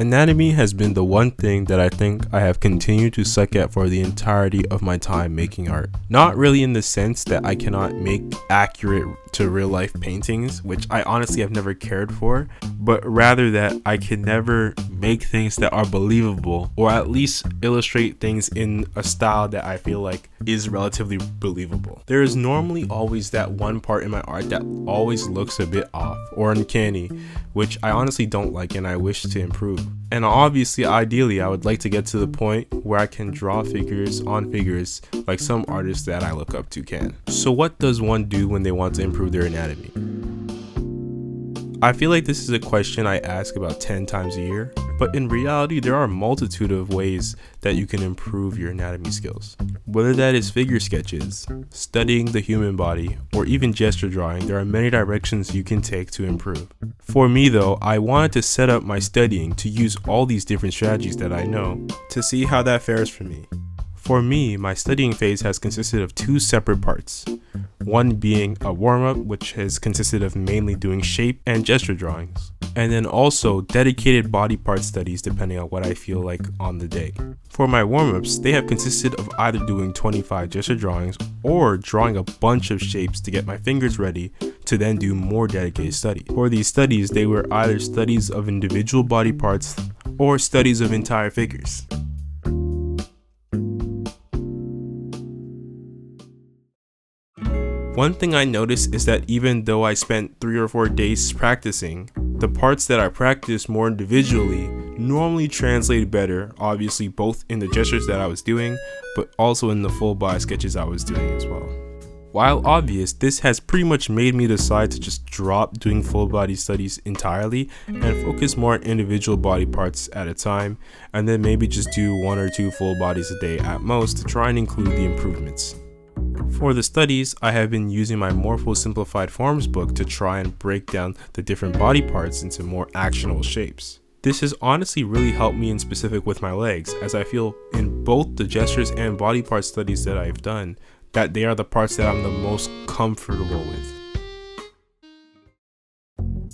Anatomy has been the one thing that I think I have continued to suck at for the entirety of my time making art. Not really in the sense that I cannot make accurate to real life paintings, which I honestly have never cared for, but rather that I can never make things that are believable, or at least illustrate things in a style that I feel like is relatively believable. There is normally always that one part in my art that always looks a bit off or uncanny, which I honestly don't like and I wish to improve. And obviously, ideally, I would like to get to the point where I can draw figures on figures like some artists that I look up to can. So what does one do when they want to improve their anatomy? I feel like this is a question I ask about 10 times a year, but in reality, there are a multitude of ways that you can improve your anatomy skills. Whether that is figure sketches, studying the human body, or even gesture drawing, there are many directions you can take to improve. For me though, I wanted to set up my studying to use all these different strategies that I know to see how that fares for me. For me, my studying phase has consisted of two separate parts. One being a warm-up, which has consisted of mainly doing shape and gesture drawings. And then also dedicated body part studies depending on what I feel like on the day. For my warm-ups, they have consisted of either doing 25 gesture drawings or drawing a bunch of shapes to get my fingers ready to then do more dedicated study. For these studies, they were either studies of individual body parts or studies of entire figures. One thing I noticed is that even though I spent 3 or 4 days practicing, the parts that I practiced more individually normally translated better, obviously both in the gestures that I was doing, but also in the full body sketches I was doing as well. While obvious, this has pretty much made me decide to just drop doing full body studies entirely and focus more on individual body parts at a time, and then maybe just do 1 or 2 full bodies a day at most to try and include the improvements. For the studies, I have been using my Morpho Simplified Forms book to try and break down the different body parts into more actionable shapes. This has honestly really helped me in specific with my legs, as I feel in both the gestures and body part studies that I've done, that they are the parts that I'm the most comfortable with.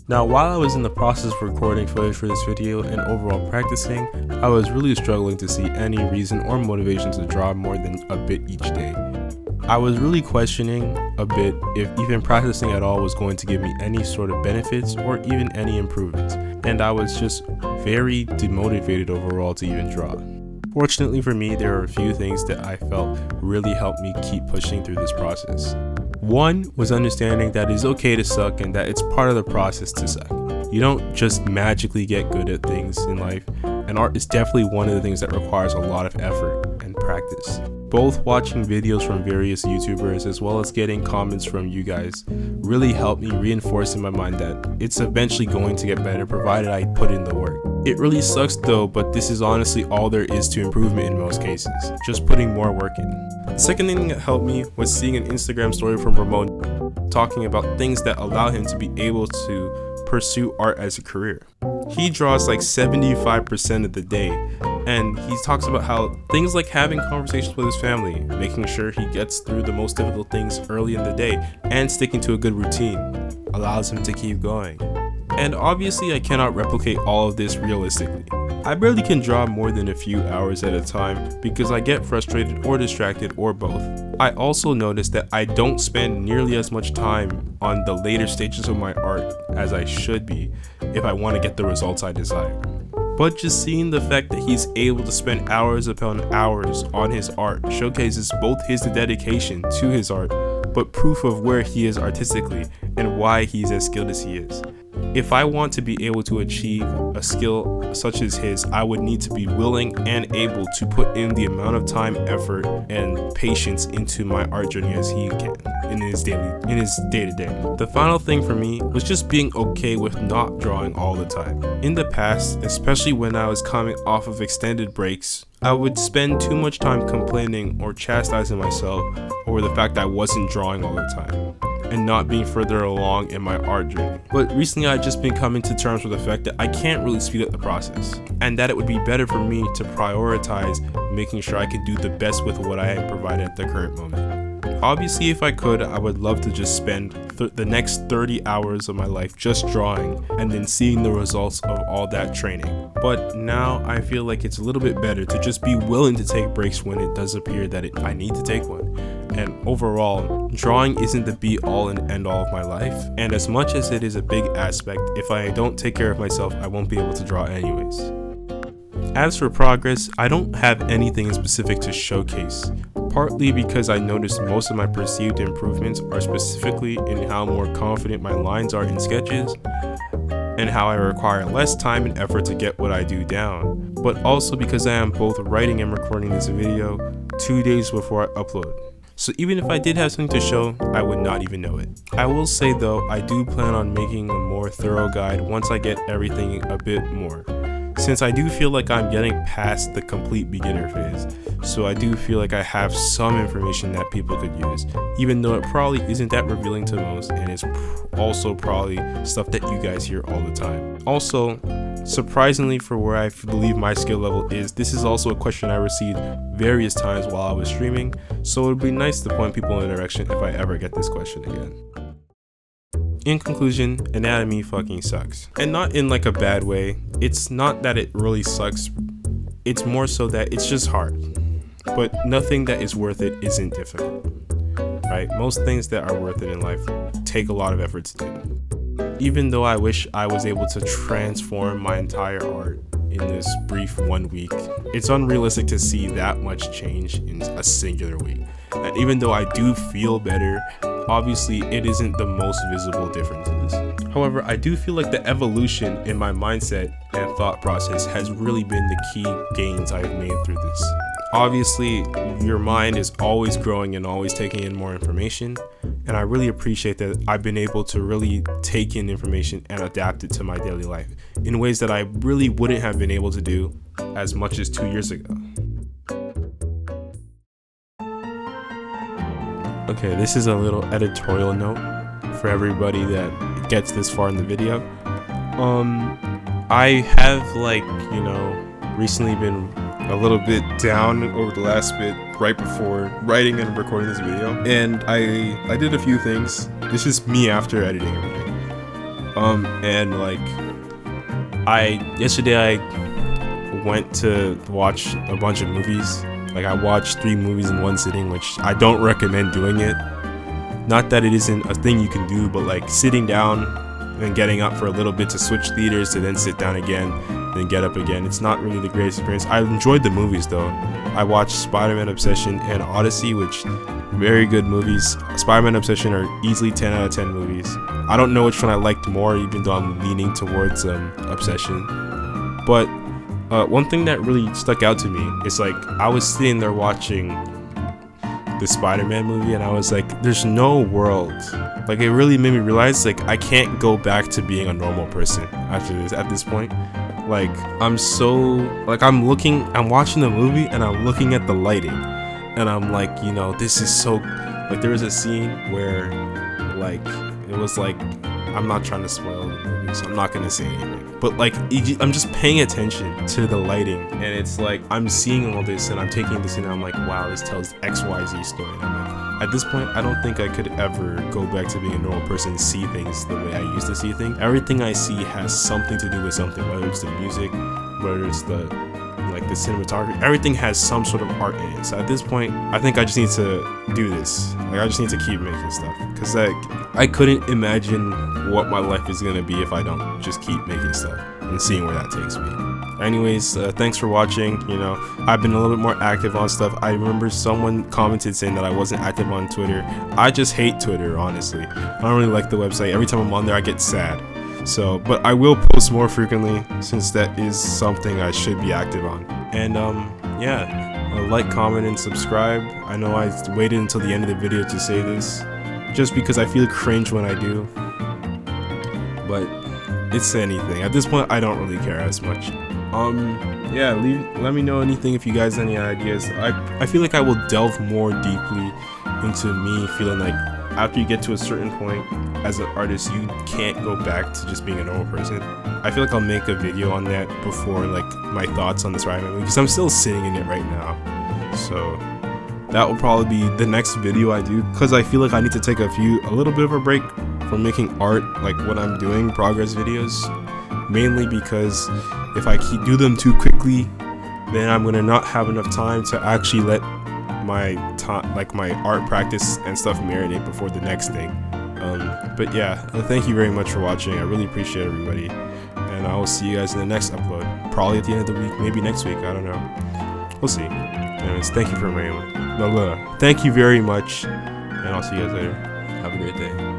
Now, while I was in the process of recording footage for this video and overall practicing, I was really struggling to see any reason or motivation to draw more than a bit each day. I was really questioning a bit if even practicing at all was going to give me any sort of benefits or even any improvements, and I was just very demotivated overall to even draw. Fortunately for me, there are a few things that I felt really helped me keep pushing through this process. One was understanding that it's okay to suck and that it's part of the process to suck. You don't just magically get good at things in life, and art is definitely one of the things that requires a lot of effort and practice. Both watching videos from various YouTubers as well as getting comments from you guys really helped me reinforce in my mind that it's eventually going to get better provided I put in the work. It really sucks though, but this is honestly all there is to improvement in most cases, just putting more work in. The second thing that helped me was seeing an Instagram story from Ramon talking about things that allow him to be able to pursue art as a career. He draws like 75% of the day, and he talks about how things like having conversations with his family, making sure he gets through the most difficult things early in the day, and sticking to a good routine allows him to keep going. And obviously I cannot replicate all of this realistically. I barely can draw more than a few hours at a time because I get frustrated or distracted or both. I also noticed that I don't spend nearly as much time on the later stages of my art as I should be if I want to get the results I desire. But just seeing the fact that he's able to spend hours upon hours on his art showcases both his dedication to his art, but proof of where he is artistically and why he's as skilled as he is. If I want to be able to achieve a skill such as his, I would need to be willing and able to put in the amount of time, effort, and patience into my art journey as he can in his day-to-day. The final thing for me was just being okay with not drawing all the time. In the past, especially when I was coming off of extended breaks, I would spend too much time complaining or chastising myself over the fact that I wasn't drawing all the time and not being further along in my art journey. But recently I've just been coming to terms with the fact that I can't really speed up the process, and that it would be better for me to prioritize making sure I can do the best with what I am provided at the current moment. Obviously, if I could, I would love to just spend the next 30 hours of my life just drawing and then seeing the results of all that training. But now I feel like it's a little bit better to just be willing to take breaks when it does appear that I need to take one. And overall, drawing isn't the be all and end all of my life. And as much as it is a big aspect, if I don't take care of myself, I won't be able to draw anyways. As for progress, I don't have anything specific to showcase, partly because I noticed most of my perceived improvements are specifically in how more confident my lines are in sketches, and how I require less time and effort to get what I do down, but also because I am both writing and recording this video 2 days before I upload. So even if I did have something to show, I would not even know it. I will say though, I do plan on making a more thorough guide once I get everything a bit more, since I do feel like I'm getting past the complete beginner phase, so I do feel like I have some information that people could use, even though it probably isn't that revealing to most, and it's also probably stuff that you guys hear all the time. Also, surprisingly for where I believe my skill level is, this is also a question I received various times while I was streaming, so it would be nice to point people in a direction if I ever get this question again. In conclusion, anatomy fucking sucks. And not in like a bad way. It's not that it really sucks. It's more so that it's just hard. But nothing that is worth it isn't difficult. Right? Most things that are worth it in life take a lot of effort to do. Even though I wish I was able to transform my entire art in this brief 1 week, it's unrealistic to see that much change in a singular week. And even though I do feel better, obviously it isn't the most visible differences. However, I do feel like the evolution in my mindset and thought process has really been the key gains I've made through this. Obviously, your mind is always growing and always taking in more information, and I really appreciate that I've been able to really take in information and adapt it to my daily life in ways that I really wouldn't have been able to do as much as 2 years ago. Okay, this is a little editorial note for everybody that gets this far in the video. I have recently been a little bit down over the last bit right before writing and recording this video, and I did a few things. This is me after editing everything. Yesterday I went to watch a bunch of movies. Like, I watched 3 movies in one sitting, which I don't recommend doing it. Not that it isn't a thing you can do, but like sitting down and getting up for a little bit to switch theaters to then sit down again, then get up again. It's not really the greatest experience. I enjoyed the movies though. I watched Spider-Man Obsession and Odyssey, which very good movies. Spider-Man Obsession are easily 10 out of 10 movies. I don't know which one I liked more, even though I'm leaning towards Obsession. But one thing that really stuck out to me is like I was sitting there watching the Spider-Man movie and I was like, there's no world. Like, it really made me realize like I can't go back to being a normal person at this point. Like, I'm watching the movie and I'm looking at the lighting and I'm like, this is so, like, there was a scene where like it was like, I'm not trying to spoil the movie, so I'm not gonna say anything. But like, I'm just paying attention to the lighting, and it's like I'm seeing all this, and I'm taking this in, and I'm like, wow, this tells XYZ story. And I'm like, at this point, I don't think I could ever go back to being a normal person and see things the way I used to see things. Everything I see has something to do with something, whether it's the music, whether it's the cinematography. Everything has some sort of art in it. So at this point, I think I just need to do this. Like, I just need to keep making stuff, because like I couldn't imagine what my life is gonna be if I don't just keep making stuff and seeing where that takes me. Anyways, thanks for watching. I've been a little bit more active on stuff. I remember someone commented saying that I wasn't active on Twitter. I just hate Twitter, honestly. I don't really like the website. Every time I'm on there, I get sad. So, but I will post more frequently, since that is something I should be active on. And like, comment, and subscribe. I know I waited until the end of the video to say this, just because I feel cringe when I do. But it's anything. At this point, I don't really care as much. Let me know anything if you guys have any ideas. I feel like I will delve more deeply into me feeling like after you get to a certain point as an artist, you can't go back to just being a normal person. I feel like I'll make a video on that before, like, my thoughts on this Spider-Man movie, because I'm still sitting in it right now. So that will probably be the next video I do, because I feel like I need to take a little bit of a break from making art, like when I'm doing progress videos, mainly because if I do them too quickly, then I'm gonna not have enough time to actually let my art practice and stuff marinate before the next thing. But yeah, thank you very much for watching. I really appreciate everybody, and I will see you guys in the next upload, probably at the end of the week, maybe next week, I don't know, we'll see. Anyways, thank you very much, and I'll see you guys later. Have a great day.